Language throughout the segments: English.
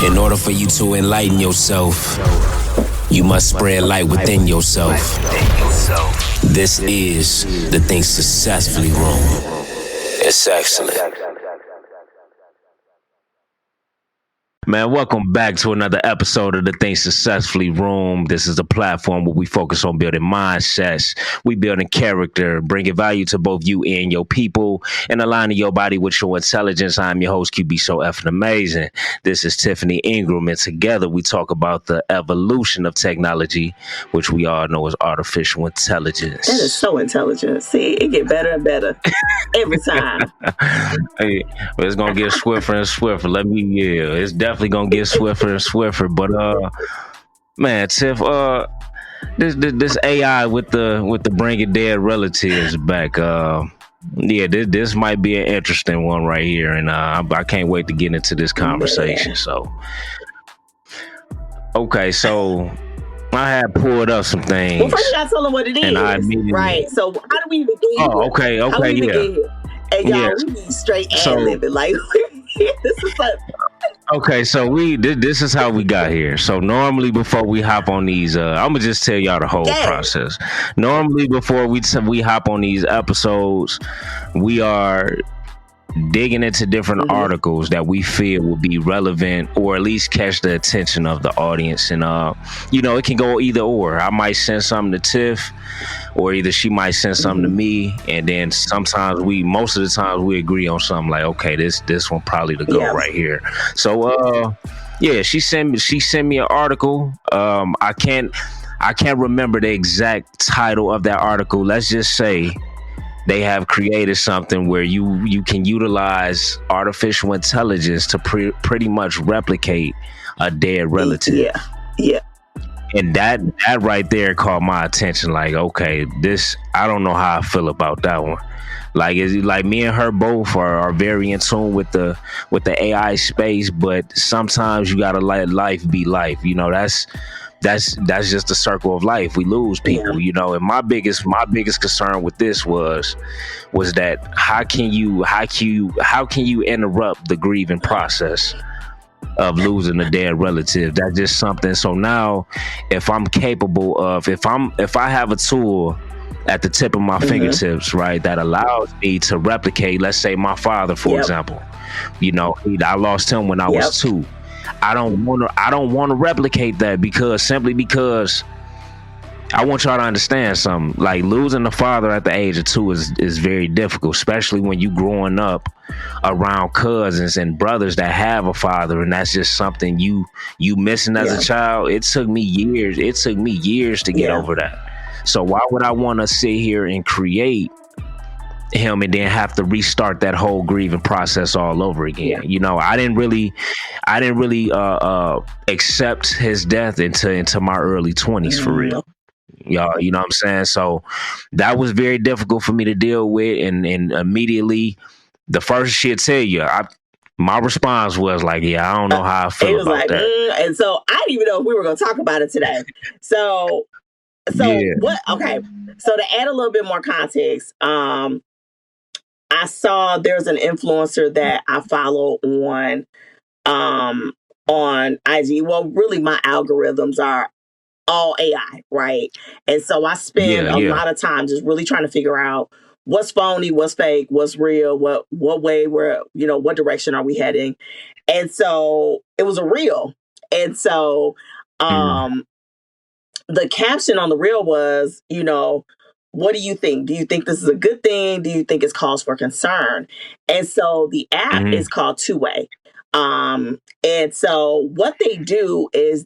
In order for you to enlighten yourself, you must spread light within yourself. This is the Think Successfully Room. It's excellent. Man, welcome back to another episode of the Think Successfully Room. This is a platform where we focus on building mindsets. We building character, bringing value to both you and your people, and aligning your body with your intelligence. I'm your host, QB So Effing Amazing. This is Tiffany Ingram, and together we talk about the evolution of technology, which we all know as artificial intelligence. That is so intelligent. See, it get better and better every time. Hey, it's gonna get swifter and swifter. It's definitely gonna get swifter and swifter. But man, Tiff, this AI with the bringing dead relatives back. This might be an interesting one right here, and I can't wait to get into this conversation. So, okay, so I had pulled up some things. Well, first you gotta tell them what it is, right? So how do we even get here? Okay, how we even yeah. get here? And y'all, we be straight ad-libbing. Like, this is like... Okay, so this is how we got here. So normally before we hop on these, I'm gonna just tell y'all the whole process. Normally before we hop on these episodes, we are digging into different articles that we feel will be relevant or at least catch the attention of the audience. And it can go either or. I might send something to Tiff, or either she might send something to me, and then most of the times we agree on something like, okay, this one probably to go right here. So she sent me an article. I can't remember the exact title of that article. Let's just say they have created something where you can utilize artificial intelligence to pretty much replicate a dead relative. Yeah. And that right there caught my attention. Like, okay, I don't know how I feel about that one. Like, is like me and her both are very in tune with the AI space, but sometimes you gotta let life be life. You know, that's just the circle of life. We lose people, and my biggest concern with this was that how can you interrupt the grieving process of losing a dead relative? That's just something. So now if I'm capable of, if I have a tool at the tip of my fingertips, right, that allows me to replicate, let's say my father, for example, I lost him when I was 2. I don't want to replicate that because I want y'all to understand something. Like, losing a father at the age of 2 is very difficult, especially when you growing up around cousins and brothers that have a father, and that's just something you missing as a child. It took me years to get over that. So why would I want to sit here and create him and then have to restart that whole grieving process all over again? I didn't really accept his death into my early 20s, for real. Y'all, you know what I'm saying? So that was very difficult for me to deal with, and immediately the first she'll tell you, my response was like, I don't know how I feel about that. And so I didn't even know if we were going to talk about it today. So what? Okay. So to add a little bit more context, I saw there's an influencer that I follow on IG. Well, really my algorithms are all AI, right? And so I spend a lot of time just really trying to figure out what's phony, what's fake, what's real, what way what direction are we heading? And so it was a reel. And so the caption on the reel was, what do you think? Do you think this is a good thing? Do you think it's cause for concern? And so the app is called Two Way. And so what they do is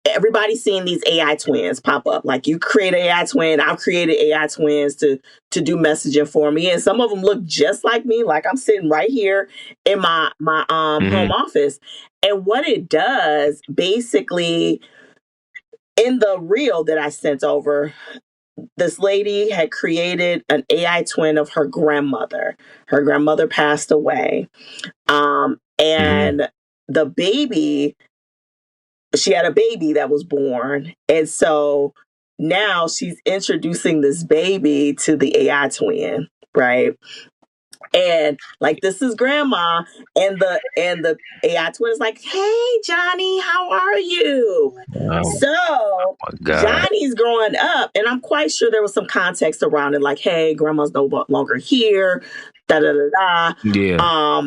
everybody's seeing these AI twins pop up. Like, you create an AI twin. I've created AI twins to do messaging for me. And some of them look just like me. Like, I'm sitting right here in my home office. And what it does, basically, in the reel that I sent over, this lady had created an AI twin of her grandmother. Her grandmother passed away. And the baby, she had a baby that was born. And so now she's introducing this baby to the AI twin, right? And like, this is grandma, and the AI twin is like, hey Johnny, how are you? Oh So my God. Johnny's growing up, and I'm quite sure there was some context around it, like, hey, grandma's no longer here, da da da Yeah. da.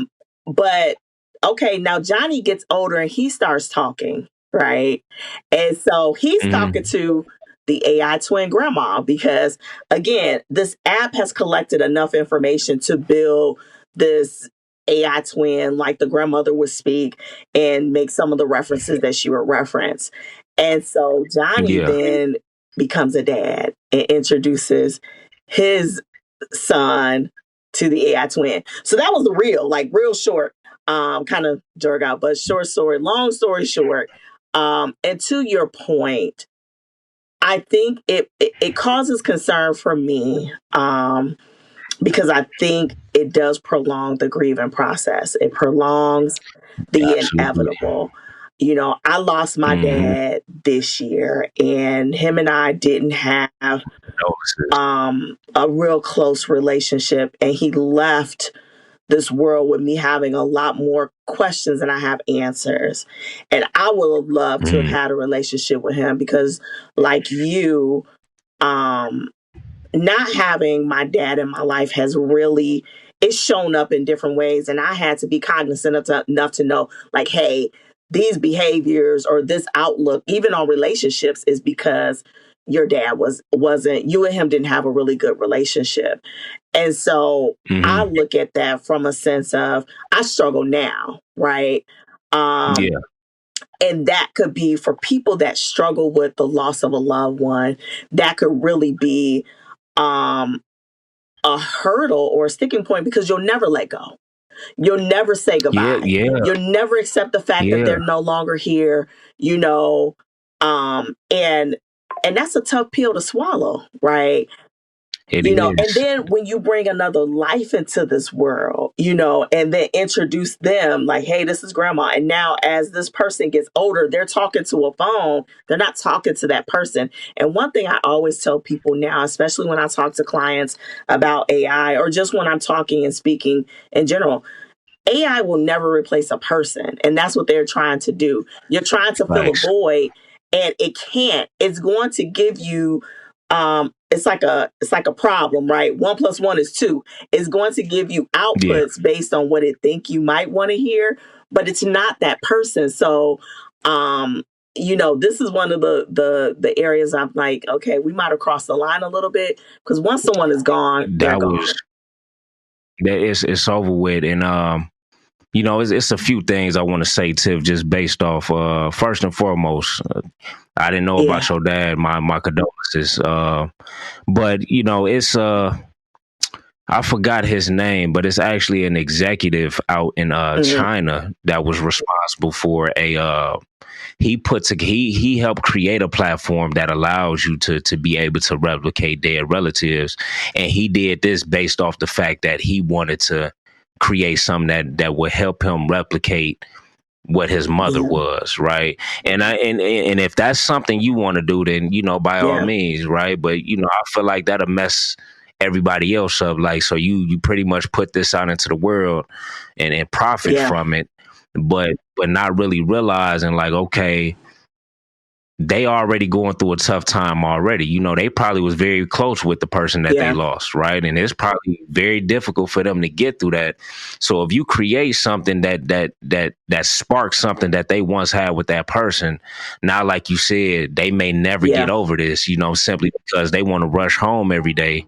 But okay, now Johnny gets older and he starts talking, right? And so he's talking to the AI twin grandma because, again, this app has collected enough information to build this AI twin, like the grandmother would speak and make some of the references that she would reference. And so Johnny Yeah. then becomes a dad and introduces his son to the AI twin. So that was the real short, kind of drag out, but short story, long story short. And to your point, I think it causes concern for me, because I think it does prolong the grieving process. It prolongs the Absolutely. inevitable. You know, I lost my dad this year, and him and I didn't have a real close relationship, and he left this world with me having a lot more questions than I have answers. And I would have loved to have had a relationship with him because, like you, not having my dad in my life has really, it's shown up in different ways. And I had to be cognizant enough to know, like, hey, these behaviors or this outlook, even on relationships, is because your dad wasn't, you and him didn't have a really good relationship. And so I look at that from a sense of, I struggle now, right? Yeah. And that could be for people that struggle with the loss of a loved one, that could really be a hurdle or a sticking point because you'll never let go. You'll never say goodbye. Yeah. You'll never accept the fact that they're no longer here, you know. And that's a tough pill to swallow, right? It You know, is. and then when you bring another life into this world, you know, and then introduce them like, hey, this is grandma. And now as this person gets older, they're talking to a phone. They're not talking to that person. And one thing I always tell people now, especially when I talk to clients about AI or just when I'm talking and speaking in general, AI will never replace a person. And that's what they're trying to do. You're trying to fill a void, and it can't. It's going to give you it's like a problem, right? 1 + 1 is 2. It's going to give you outputs based on what it think you might want to hear, but it's not that person. So you know, this is one of the areas I'm like, okay, we might have crossed the line a little bit, because once someone is gone, they're gone. It's over with. And you know, it's a few things I want to say, Tiff, just based off first and foremost, I didn't know about your dad. My condolences. But you know, it's I forgot his name, but it's actually an executive out in China that was responsible for a he helped create a platform that allows you to be able to replicate dead relatives. And he did this based off the fact that he wanted to create something that would help him replicate what his mother was, right? And if that's something you want to do, then, you know, by all means, right? But, you know, I feel like that'll mess everybody else up. Like, so you pretty much put this out into the world and profit from it, but not really realizing, like, okay, they already going through a tough time already. You know, they probably was very close with the person that they lost, right? And it's probably very difficult for them to get through that. So if you create something that sparks something that they once had with that person, now, like you said, they may never get over this, you know, simply because they want to rush home every day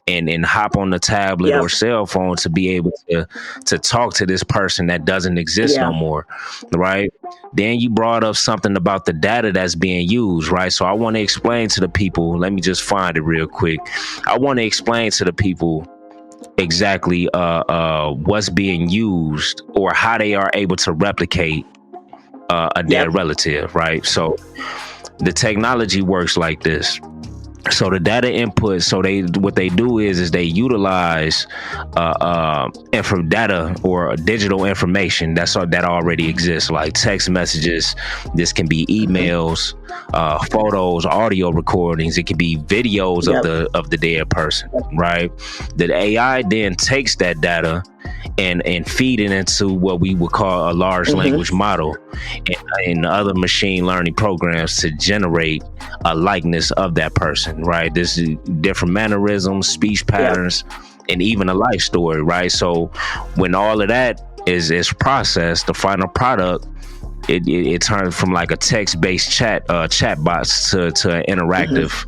and hop on the tablet or cell phone to be able to talk to this person that doesn't exist no more, right? Then you brought up something about the data that's being used, right? So I want to explain to the people, let me just find it real quick. I want to explain to the people exactly what's being used or how they are able to replicate a dead relative, right? So the technology works like this. So the data input, so what they do is they utilize info data or digital information that already exists, like text messages. This can be emails, photos, audio recordings. It can be videos of the dead person, right? The AI then takes that data and feed it into what we would call a large language model and other machine learning programs to generate a likeness of that person, right? This is different mannerisms, speech patterns, and even a life story, right? So when all of that is processed, the final product, it turns from like a text-based chat box to an interactive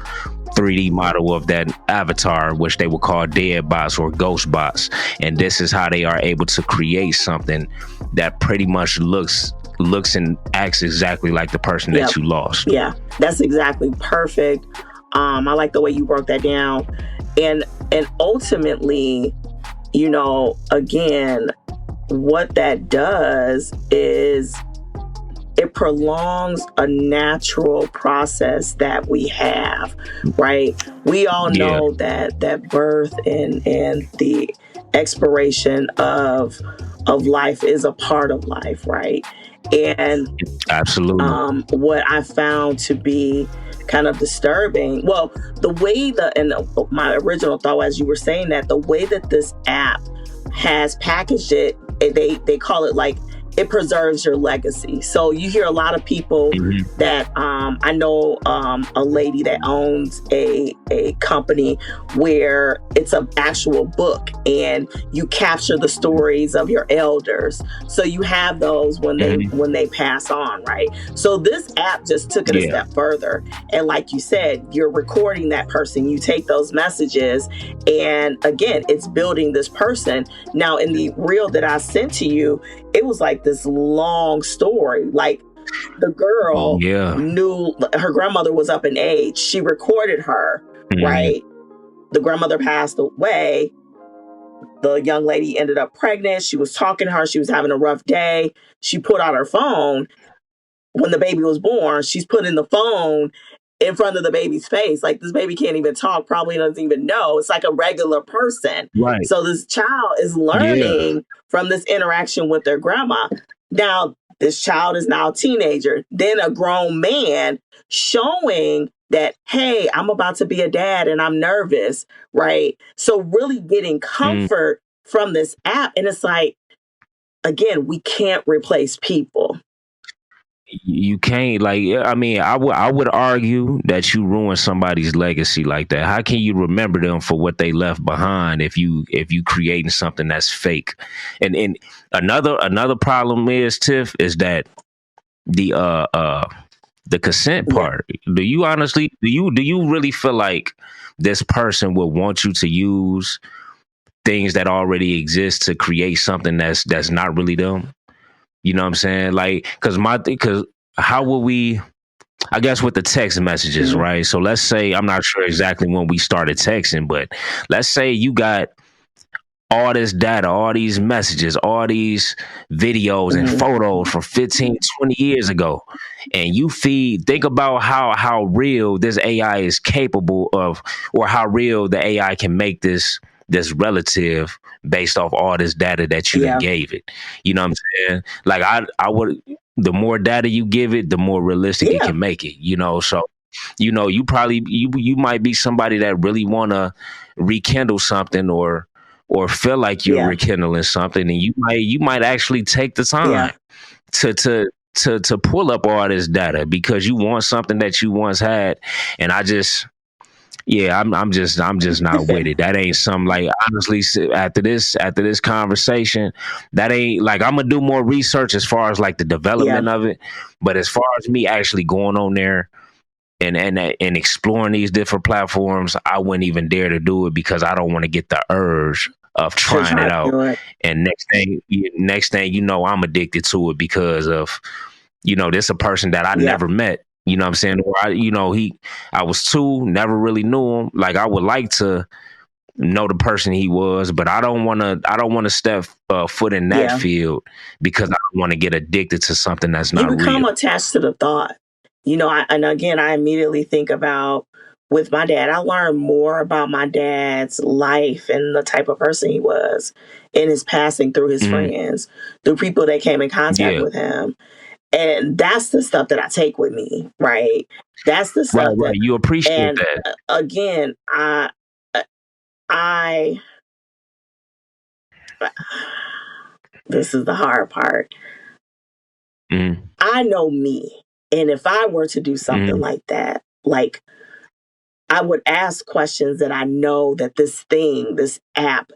3D model of that avatar, which they would call dead bots or ghost bots. And this is how they are able to create something that pretty much looks and acts exactly like the person that you lost. Yeah, that's exactly perfect. I like the way you broke that down. And ultimately, you know, again, what that does is it prolongs a natural process that we have, right? We all know that birth and the expiration of life is a part of life, right? And absolutely, what I found to be kind of disturbing, well, the way my original thought as you were saying that, the way that this app has packaged it, they call it like, it preserves your legacy. So you hear a lot of people that I know a lady that owns a company where it's an actual book and you capture the stories of your elders. So you have those when they pass on, right? So this app just took it a step further. And like you said, you're recording that person. You take those messages and again, it's building this person. Now in the reel that I sent to you, it was like this long story. Like the girl knew her grandmother was up in age. She recorded her, right? The grandmother passed away. The young lady ended up pregnant. She was talking to her. She was having a rough day. She put out her phone. When the baby was born, she's putting the phone in front of the baby's face. Like this baby can't even talk, probably doesn't even know. It's like a regular person. Right. So this child is learning from this interaction with their grandma. Now, this child is now a teenager, then a grown man showing that, hey, I'm about to be a dad and I'm nervous, right? So really getting comfort from this app. And it's like, again, we can't replace people. You can't, like, I mean, I would argue that you ruin somebody's legacy like that. How can you remember them for what they left behind if you creating something that's fake? And another problem is, Tiff, is that the consent part. Do you really feel like this person would want you to use things that already exist to create something that's not really them? You know what I'm saying? Like, because how will we, I guess with the text messages, right? So let's say, I'm not sure exactly when we started texting, but let's say you got all this data, all these messages, all these videos and photos from 15, 20 years ago. And you think about how real this AI is capable of, or how real the AI can make this relative based off all this data that you gave it. You know what I'm saying? Like I would, the more data you give it, the more realistic it can make it, you know? So, you know, you might be somebody that really want to rekindle something or feel like you're rekindling something. And you might actually take the time to pull up all this data because you want something that you once had. And I'm just not with it. That ain't something, like, honestly, after this conversation, that ain't, like, I'm gonna do more research as far as like the development of it. But as far as me actually going on there and exploring these different platforms, I wouldn't even dare to do it because I don't want to get the urge of trying it out. And next thing you know, I'm addicted to it because of, you know, this a person that I never met. You know what I'm saying? Or I was two, never really knew him. Like, I would like to know the person he was, but I don't want to step foot in that field because I don't want to get addicted to something that's not real. You become attached to the thought. You know, I immediately think about with my dad. I learned more about my dad's life and the type of person he was in his passing through his friends, through people that came in contact with him. And that's the stuff that I take with me, right? That's the stuff right. You appreciate that. Again, I this is the hard part. I know me. And if I were to do something like that, like, I would ask questions that I know that this app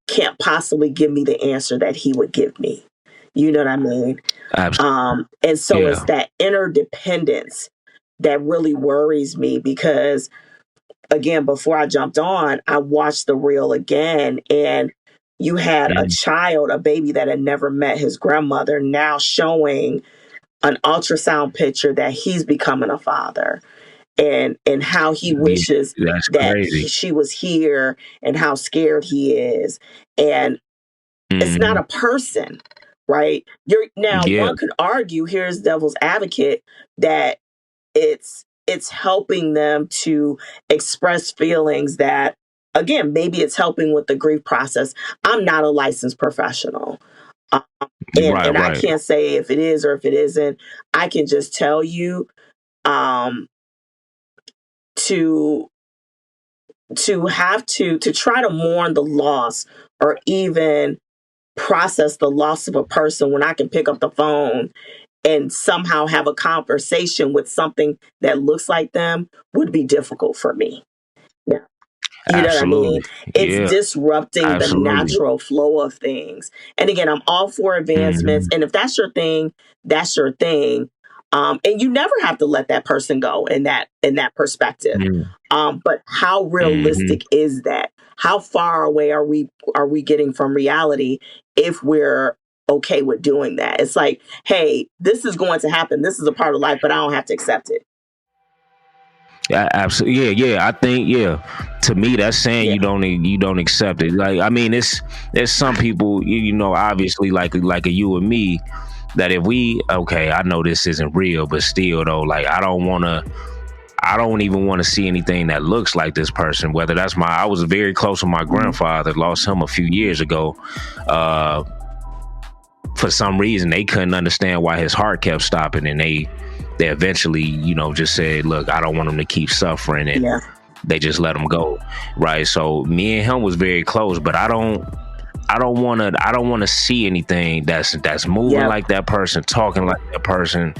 can't possibly give me the answer that he would give me. You know what I mean? Absolutely. And so it's that interdependence that really worries me, because, again, before I jumped on, I watched the reel again, and you had a baby that had never met his grandmother, now showing an ultrasound picture that he's becoming a father, and how he wishes that she was here, and how scared he is. And it's not a person, right? One could argue, here's devil's advocate, that it's helping them to express feelings that, again, maybe it's helping with the grief process. I'm not a licensed professional. And I can't say if it is or if it isn't. I can just tell you to have to try to mourn the loss, or even process the loss of a person, when I can pick up the phone and somehow have a conversation with something that looks like them, would be difficult for me. Yeah. You know what I mean? It's disrupting the natural flow of things. And again, I'm all for advancements. And if that's your thing, that's your thing. And you never have to let that person go in that perspective. But how realistic is that? How far away are we getting from reality if we're okay with doing that? It's like, hey, this is going to happen. This is a part of life, but I don't have to accept it. Yeah, absolutely. Yeah. I think, to me, that's saying you don't accept it. Like, I mean, there's some people, obviously, like a you and me, that if I know this isn't real, but still though, like, I don't even want to see anything that looks like this person. Whether I was very close with my grandfather, lost him a few years ago. For some reason, they couldn't understand why his heart kept stopping, and they eventually, just said, look, I don't want him to keep suffering, and they just let him go. Right. So me and him was very close, but I don't want to see anything that's moving like that person, talking like that person.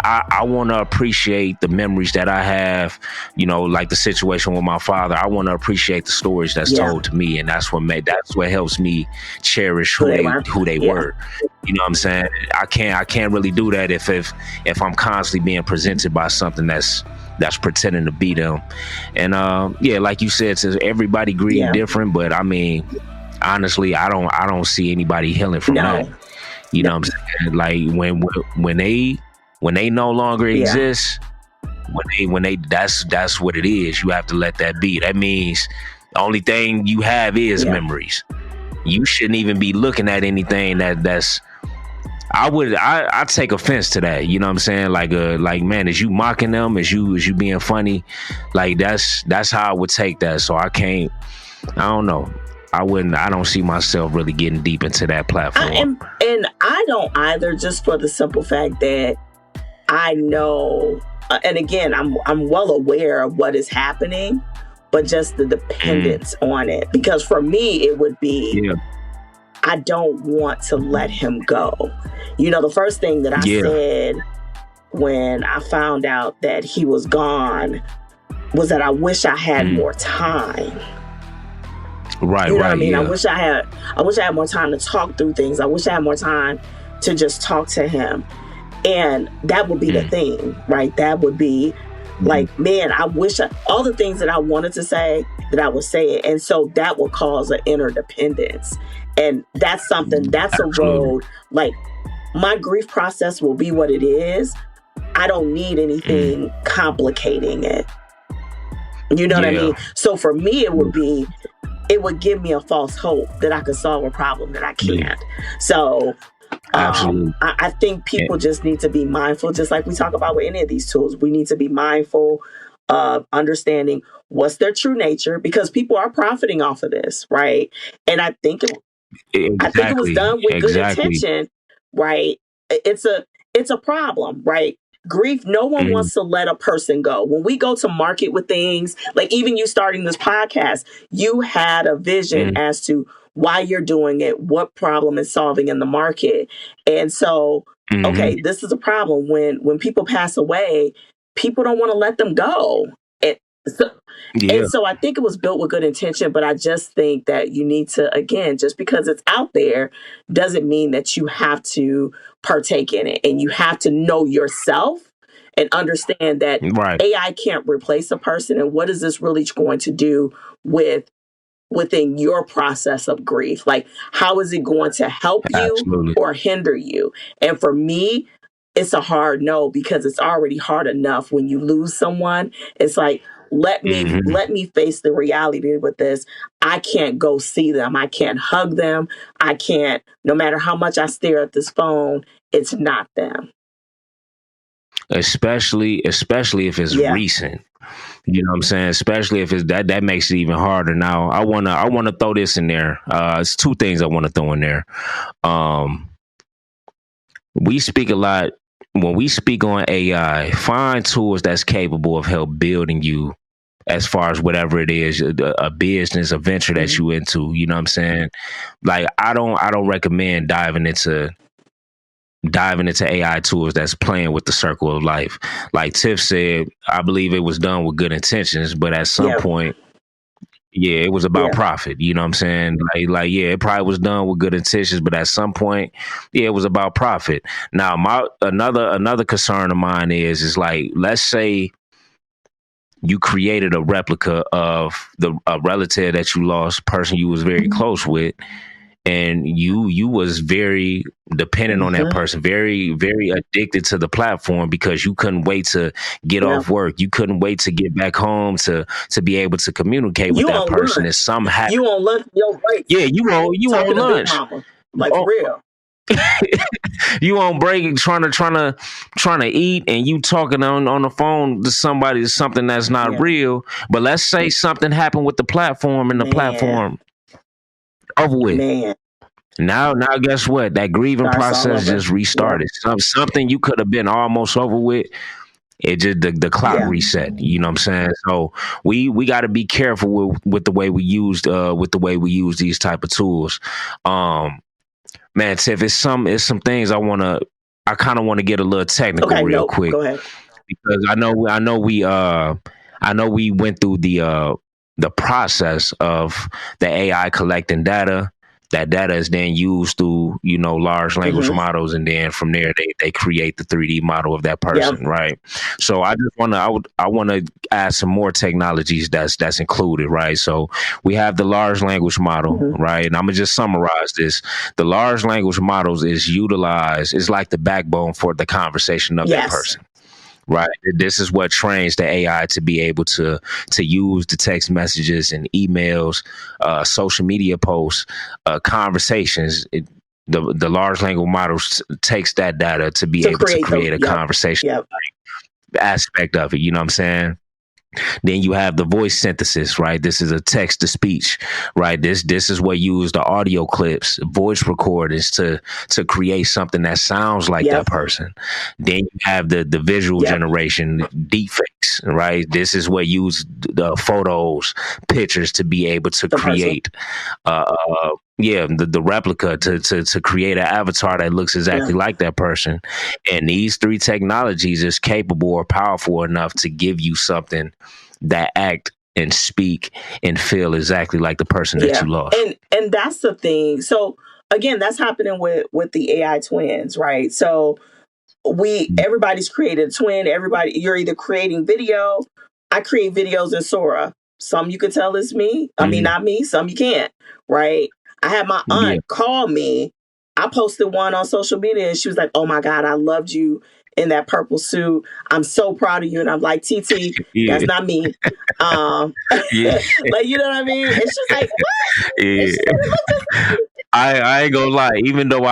I want to appreciate the memories that I have, like the situation with my father. I want to appreciate the stories that's told to me, and that's what helps me cherish who they were. You know what I'm saying? I can't really do that if I'm constantly being presented by something that's pretending to be them. And like you said, everybody grieve different, but I mean, honestly, I don't see anybody healing from that. You know what I'm saying? Like when they no longer exist, when they that's what it is. You have to let that be. That means the only thing you have is memories. You shouldn't even be looking at anything that's. I take offense to that. You know what I'm saying? Like man, is you mocking them? Is you being funny? Like that's how I would take that. So I don't know. I don't see myself really getting deep into that platform. And I don't either, just for the simple fact that I know, and again, I'm well aware of what is happening, but just the dependence on it. Because for me, it would be, I don't want to let him go. The first thing that I said when I found out that he was gone was that I wish I had more time. Right, what I mean? I wish I had more time to talk through things. I wish I had more time to just talk to him. And that would be the thing, right? That would be like, man, I wish all the things that I wanted to say, that I would say it. And so that will cause an interdependence. And that's something, that's a road. Like, my grief process will be what it is. I don't need anything complicating it. You know what I mean? So for me, it would give me a false hope that I could solve a problem that I can't. So I think people just need to be mindful, just like we talk about with any of these tools. We need to be mindful of understanding what's their true nature, because people are profiting off of this, right? And I think it was done with good intention, right? It's a problem, right? Grief, no one wants to let a person go. When we go to market with things, like even you starting this podcast, you had a vision as to why you're doing it, what problem it's solving in the market. And so, okay, this is a problem. When people pass away, people don't want to let them go. And so I think it was built with good intention, but I just think that you need to, again, just because it's out there doesn't mean that you have to partake in it, and you have to know yourself and understand that AI can't replace a person. And what is this really going to do within your process of grief? Like, how is it going to help you or hinder you? And for me, it's a hard no, because it's already hard enough when you lose someone. It's like, let me face the reality with this. I can't go see them. I can't hug them. I can't, no matter how much I stare at this phone, it's not them. Especially if it's recent. You know what I'm saying? Especially if it's that makes it even harder. Now, I wanna throw this in there. It's two things I want to throw in there. We speak a lot. When we speak on AI, find tools that's capable of help building you as far as whatever it is, a business, a venture that you into. You know what I'm saying? Like, I don't recommend diving into AI tools that's playing with the circle of life. Like Tiff said, I believe it was done with good intentions, but at some point, it was about profit. You know what I'm saying? Like, it probably was done with good intentions, but at some point, it was about profit. Now, another concern of mine is like, let's say you created a replica of a relative that you lost, person you was very close with, and you was very dependent on that person, very, very addicted to the platform, because you couldn't wait to get off work. You couldn't wait to get back home to be able to communicate with that person. And somehow you on lunch, your break. Yeah, you on lunch. Like, for real. You on break trying to eat, and you talking on the phone to somebody, to something that's not real. But let's say something happened with the platform, and the platform over with. Now guess what? That grieving process just restarted. Something you could have been almost over with. It just the clock reset. You know what I'm saying? So we got to be careful with the way we use these type of tools. Man, Tiff, it's some things I kind of want to get a little technical real quick. Go ahead. Because I know we went through the process of the AI collecting data. That data is then used through, large language models, and then from there they create the 3D model of that person, right? So I want to add some more technologies that's included, right? So we have the large language model, right? And I'm gonna just summarize this. The large language models is like the backbone for the conversation of that person. Right. This is what trains the AI to be able to use the text messages and emails, social media posts, conversations. The large language model takes that data to be able to create a conversation aspect of it. You know what I'm saying? Then you have the voice synthesis, right? This is a text to speech, right? This is what use the audio clips, voice recordings to create something that sounds like that person. Then you have the visual generation, deepfakes, right? This is what use the photos, pictures to be able to create the replica to create an avatar that looks exactly like that person. And these three technologies is capable or powerful enough to give you something that act and speak and feel exactly like the person that you lost. And that's the thing. So again, that's happening with the AI twins, right? So everybody's created a twin. You're either creating video. I create videos in Sora. Some you could tell it's me. I mean, not me. Some you can't, right? I had my aunt call me. I posted one on social media, and she was like, "Oh my God, I loved you in that purple suit. I'm so proud of you." And I'm like, "TT, that's not me." Like, you know what I mean? It's just like, what? I ain't gonna lie. Even though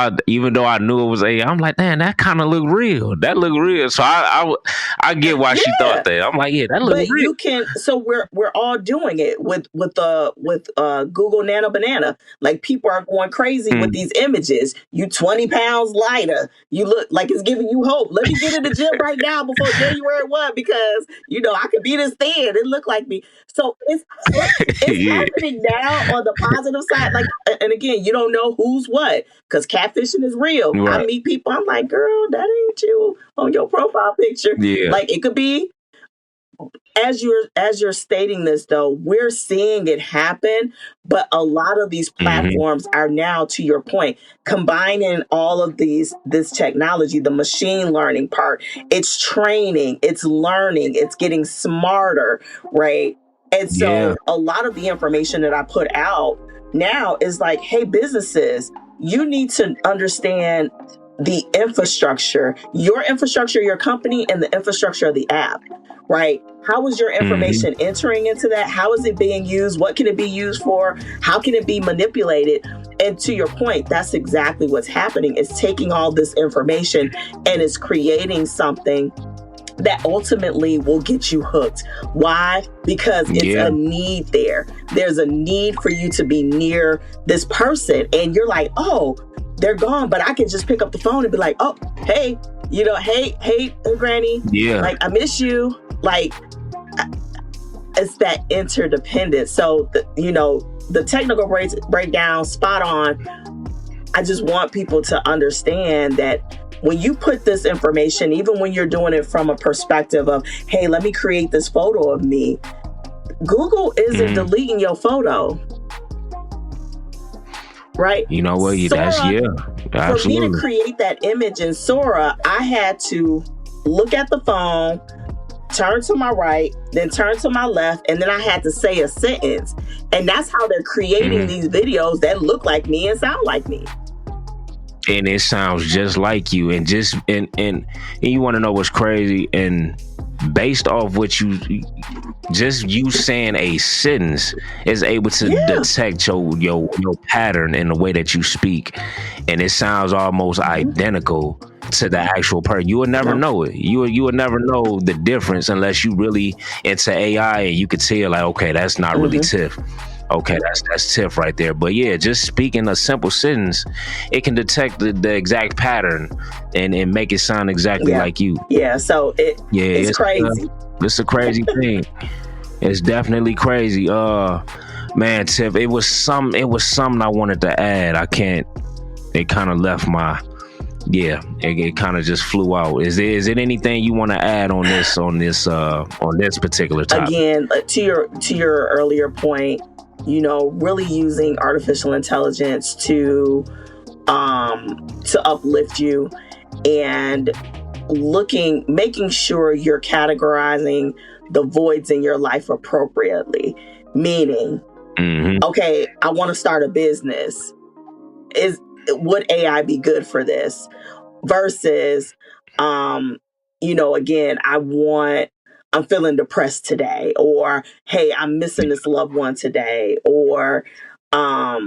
I knew it was AI, I'm like, damn, that kind of look real. That look real. So I get why she thought Yeah. that. I'm like, yeah, that look But real. you can, so we're all doing it with Google Nano Banana. Like, people are going crazy with these images. You 20 pounds lighter. You look like it's giving you hope. Let me get in the gym right now before January 1 because I could be this thin. It look like me. So it's Yeah. happening now on the positive side. Like, and again, you don't know who's what because catfishing is real. Right. I meet people. I'm like, girl, that ain't you on your profile picture. Yeah. Like, it could be. As you're stating this, though, we're seeing it happen, but a lot of these platforms are now, to your point, combining all of this technology, the machine learning part. It's training, it's learning, it's getting smarter, right? And so a lot of the information that I put out now is like, hey, businesses, you need to understand the infrastructure, your company, and the infrastructure of the app. Right? How is your information entering into that? How is it being used? What can it be used for? How can it be manipulated? And to your point, that's exactly what's happening. It's taking all this information and it's creating something that ultimately will get you hooked. Why? Because it's a need there. There's a need for you to be near this person. And you're like, oh, they're gone, but I can just pick up the phone and be like, oh, hey, hey, Granny. Yeah. Like, I miss you. Like, it's that interdependence. So, the technical breakdown, spot on. I just want people to understand that when you put this information, even when you're doing it from a perspective of, hey, let me create this photo of me, Google isn't deleting your photo. Right? You know what? Absolutely. For me to create that image in Sora, I had to look at the phone, turn to my right, then turn to my left, and then I had to say a sentence. And that's how they're creating these videos that look like me and sound like me. And it sounds just like you. And you want to know what's crazy? And based off what you saying a sentence is able to detect your pattern in the way that you speak, and it sounds almost identical to the actual person. You would never know it. You would never know the difference unless you really into AI and you could tell, like, okay, that's not really Tiff. Okay, that's Tiff right there. But yeah, just speaking a simple sentence, it can detect the exact pattern and make it sound exactly like you. Yeah, so it's crazy. It's a crazy thing. It's definitely crazy. Man, Tiff, it was something I wanted to add. It kind of left my it kind of just flew out. Is it anything you want to add on this particular topic? Again, to your earlier point, really using artificial intelligence to uplift you and making sure you're categorizing the voids in your life appropriately. Meaning, okay, I want to start a business. Would AI be good for this? Versus, again, I'm feeling depressed today, or, hey, I'm missing this loved one today, or, a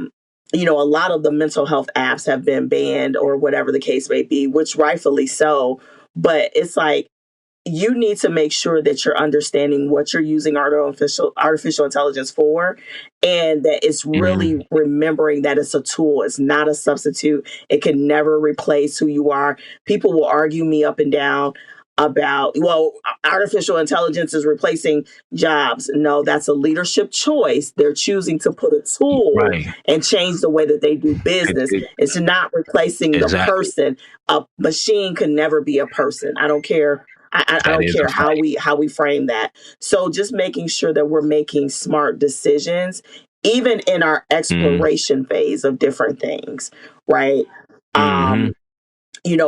lot of the mental health apps have been banned or whatever the case may be, which rightfully so. But it's like, you need to make sure that you're understanding what you're using artificial intelligence for, and that it's really remembering that it's a tool. It's not a substitute. It can never replace who you are. People will argue me up and down about, well, artificial intelligence is replacing jobs. No, that's a leadership choice. They're choosing to put a tool and change the way that they do business. It's not replacing the person. A machine can never be a person. I don't care. I don't care how we frame that. So just making sure that we're making smart decisions, even in our exploration phase of different things, right?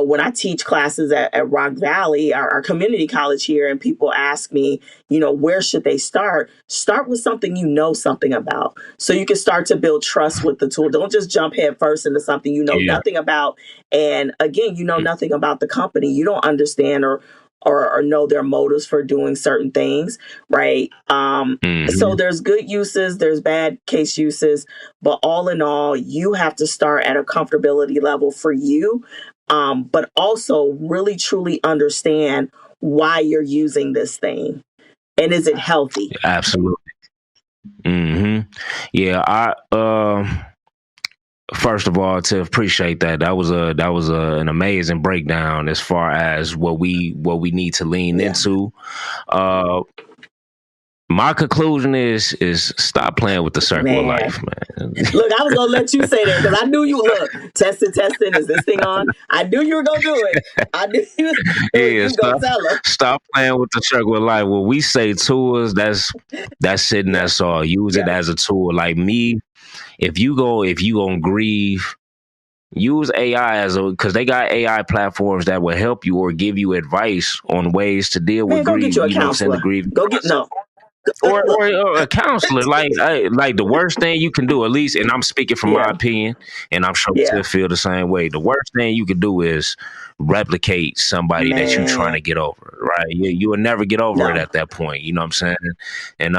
When I teach classes at Rock Valley, our community college here, and people ask me, where should they start? Start with something something about. So you can start to build trust with the tool. Don't just jump head first into something you know nothing about. And again, nothing about the company. You don't understand or know their motives for doing certain things, right? So there's good uses, there's bad case uses, but all in all, you have to start at a comfortability level for you, but also really truly understand why you're using this thing. And is it healthy? Absolutely. Yeah, first of all, to appreciate that was an amazing breakdown as far as what we need to lean into. My conclusion is stop playing with the circle of life, man. Look, I was gonna let you say that because I knew you. Look, testing. Is this thing on? I knew you were gonna do it. I knew you. Gonna tell her. Stop playing with the circle of life. When we say tools, that's it and that's all. Use it as a tool. Like me, if you gonna grieve, use AI because they got AI platforms that will help you or give you advice on ways to deal with grief. Go get you a counselor. Go get or a counselor. Like the worst thing you can do, at least, and I'm speaking from my opinion, and I'm sure Tiff feel the same way. The worst thing you can do is replicate somebody that you're trying to get over, right? You will never get over it at that point. You know what I'm saying? And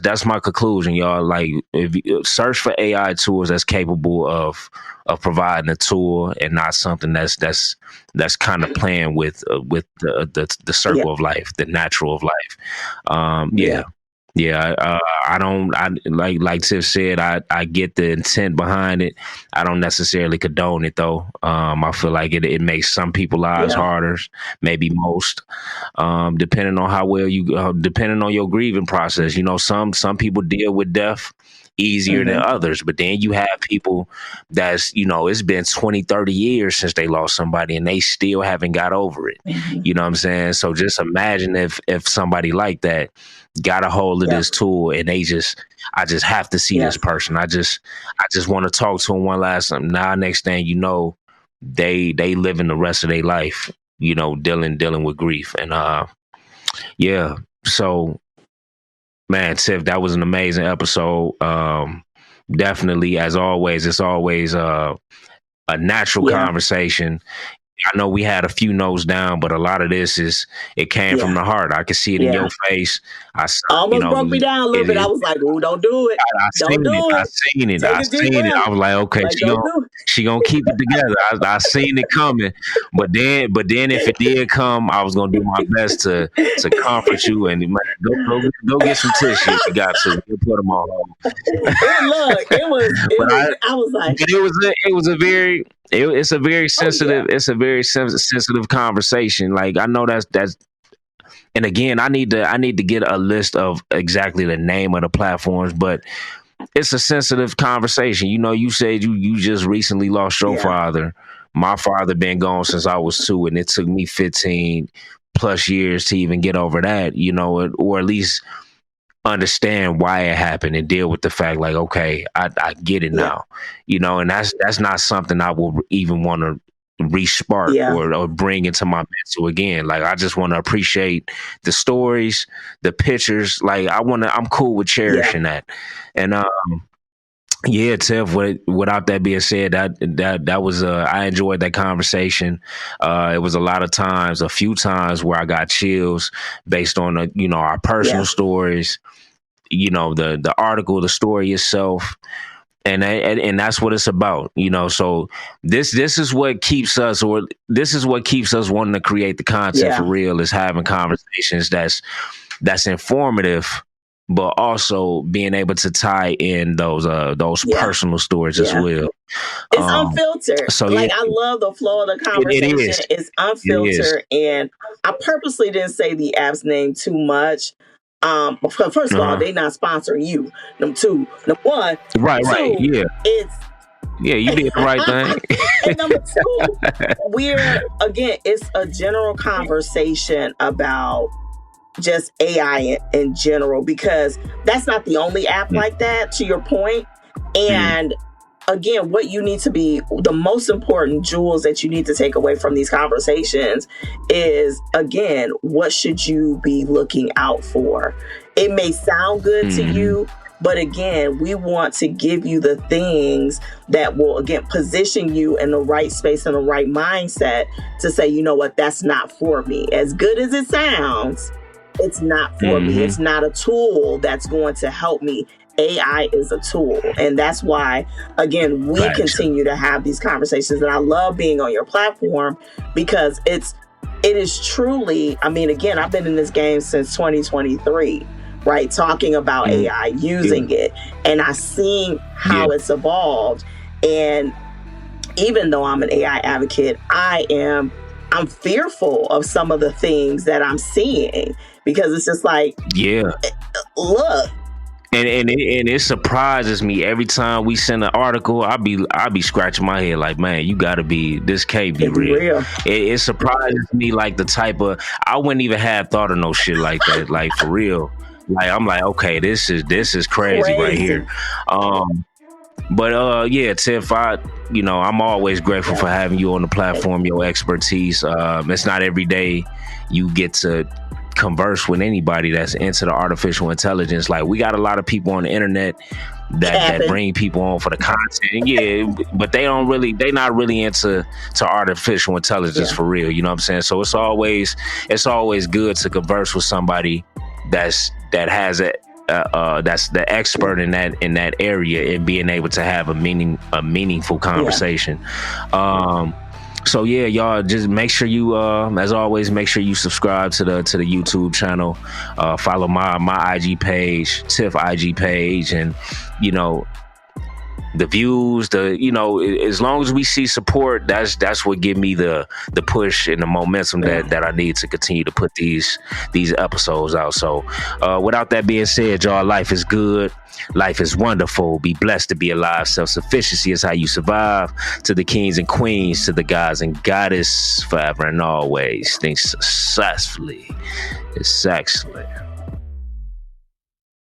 that's my conclusion, y'all. Like, if you search for AI tools that's capable of providing a tool and not something that's kind of playing with the circle of life, the natural of life. I don't. Like Tiff said, I get the intent behind it. I don't necessarily condone it though. I feel like it makes some people's lives harder, maybe most, depending on how well depending on your grieving process. You know, some people deal with death easier than others, but then you have people that's, it's been 20, 30 years since they lost somebody and they still haven't got over it. You know what I'm saying? So just imagine if somebody like that got a hold of this tool and I just have to see this person. I just want to talk to them one last time. Now, next thing you know, they living the rest of their life, dealing with grief. And so, man, Tiff, that was an amazing episode. Definitely, as always, it's always a natural conversation. I know we had a few notes down, but a lot of this it came from the heart. I could see it in your face. I almost broke me down a little bit. I was like, "Oh, don't do it! I seen it. I was like, okay, she gonna keep it together. I seen it coming, but then if it did come, I was gonna do my best to comfort you and go get some tissue if you got to. We'll put them all on. I was like, it's a very sensitive conversation. Like, I know that's and again, I need to get a list of exactly the name of the platforms, but it's a sensitive conversation. You said you just recently lost your father. My father been gone since I was 2, and it took me 15 plus years to even get over that, or at least understand why it happened and deal with the fact, like, okay, I get it now, and that's not something I will even want to re-spark or bring into my mental again. Like, I just want to appreciate the stories, the pictures. Like, I'm cool with cherishing that. And Tiff, without that being said, that was I enjoyed that conversation. It was a few times where I got chills based on our personal stories, the article, the story itself. And that's what it's about, So this is what keeps us wanting to create the content for real, is having conversations that's informative, but also being able to tie in those personal stories as well. It's unfiltered. So I love the flow of the conversation. It's unfiltered, and I purposely didn't say the app's name too much. First of all, they not sponsoring you. Number 1, right, yeah. You did the right thing. And number 2, it's a general conversation about just AI in general, because that's not the only app like that, to your point. And again, what you need to be, the most important jewels that you need to take away from these conversations is, again, what should you be looking out for? It may sound good to you, But again, we want to give you the things that will, again, position you in the right space and the right mindset to say, you know what, that's not for me. As good as it sounds, it's not for me. It's not a tool that's going to help me. AI is a tool. And that's why, again, we continue to have these conversations. And I love being on your platform because it is truly, I mean, again, I've been in this game since 2023, right? Talking about AI, using it. And I've seen how it's evolved. And even though I'm an AI advocate, I'm fearful of some of the things that I'm seeing because it's just like, look. And it surprises me every time we send an article. I be scratching my head like, man, this can't be real. It surprises me like the type of, I wouldn't even have thought of no shit like that, like for real. Like I'm like, okay, this is crazy right here. But Tiff, I'm always grateful for having you on the platform, your expertise. It's not every day you get to converse with anybody that's into the artificial intelligence. Like we got a lot of people on the internet that bring people on for the content, but they not really into artificial intelligence for real. You know what I'm saying? So it's always good to converse with somebody that's the expert in that area and being able to have a meaningful conversation. So yeah, y'all just make sure you, as always, make sure you subscribe to the YouTube channel, follow my IG page, Tiff IG page, and the views, as long as we see support, that's what give me the push and the momentum that I need to continue to put these episodes out. So without that being said, y'all, life is good. Life is wonderful. Be blessed to be alive. Self-sufficiency is how you survive. To the kings and queens, to the gods and goddess, forever and always. Think successfully. It's excellent.